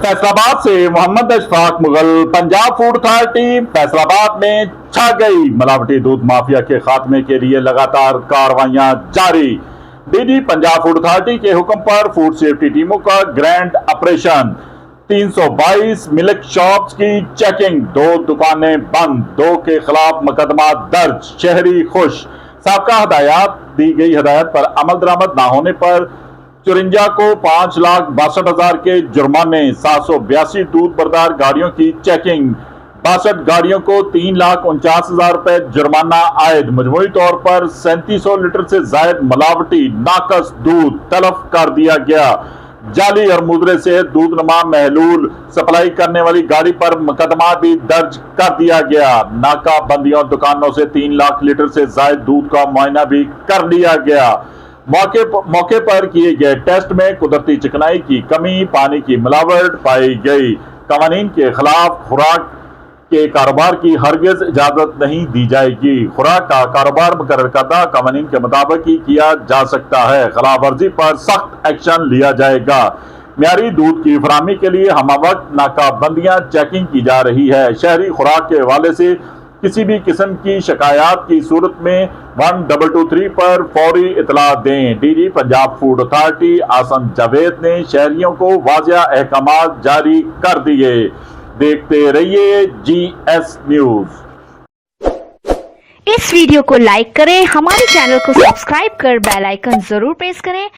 फैसलाबाद से Mohammad Ashfaq Mughal. Punjab food authority Faisalabad में छा गई। मिलावटी दूध माफिया के खात्मे के लिए लगातार कार्रवाइयां जारी। डीजी पंजाब फूड अथॉरिटी के हुक्म पर फूड सेफ्टी टीमों का ग्रैंड ऑपरेशन। 322 मिल्क शॉप्स की चेकिंग, 2 दुकानें बंद, 2 के खिलाफ मुकदमा दर्ज। शहरी खुश। साबका हदायत पर अमल दरामद न होने पर 54 को 5,62,000 के जुर्माने। 782 दूध बरदार गाड़ियों की चेकिंग, 62 गाड़ियों को 3,49,000 रुपए जुर्माना आयद। मजमूई तौर पर 3700 लीटर से जायद मिलावटी नाकस दूध तलब कर दिया गया। जाली और मुद्रे से दूधनुमा महलूल सप्लाई करने वाली गाड़ी पर मुकदमा भी दर्ज कर दिया गया। नाकाबंदियों दुकानों से 3 लाख लीटर से जायद दूध का मुआयना भी कर लिया गया। मौके पर किए गए टेस्ट में कुदरती चिकनाई की कमी, पानी की मिलावट पाई गई। कवानीन के खिलाफ खुराक के कारोबार की हरगिज इजाजत नहीं दी जाएगी। खुराक का कारोबार मुकर्रर करदा कवानीन के मुताबिक ही किया जा सकता है। खिलाफ वर्जी पर सख्त एक्शन लिया जाएगा। म्यारी दूध की फराहमी के लिए हम वक्त नाकाबंदियां चेकिंग की जा रही है। शहरी खुराक के हवाले से किसी भी किस्म की शिकायत की सूरत में 1223 पर फौरी इतला दें। डीजी पंजाब फूड अथॉरिटी आसन जावेद ने शहरियों को वाज़िया अहकामात जारी कर दिए। देखते रहिए GS न्यूज। इस वीडियो को लाइक करें, हमारे चैनल को सब्सक्राइब कर बेल आइकन जरूर प्रेस करें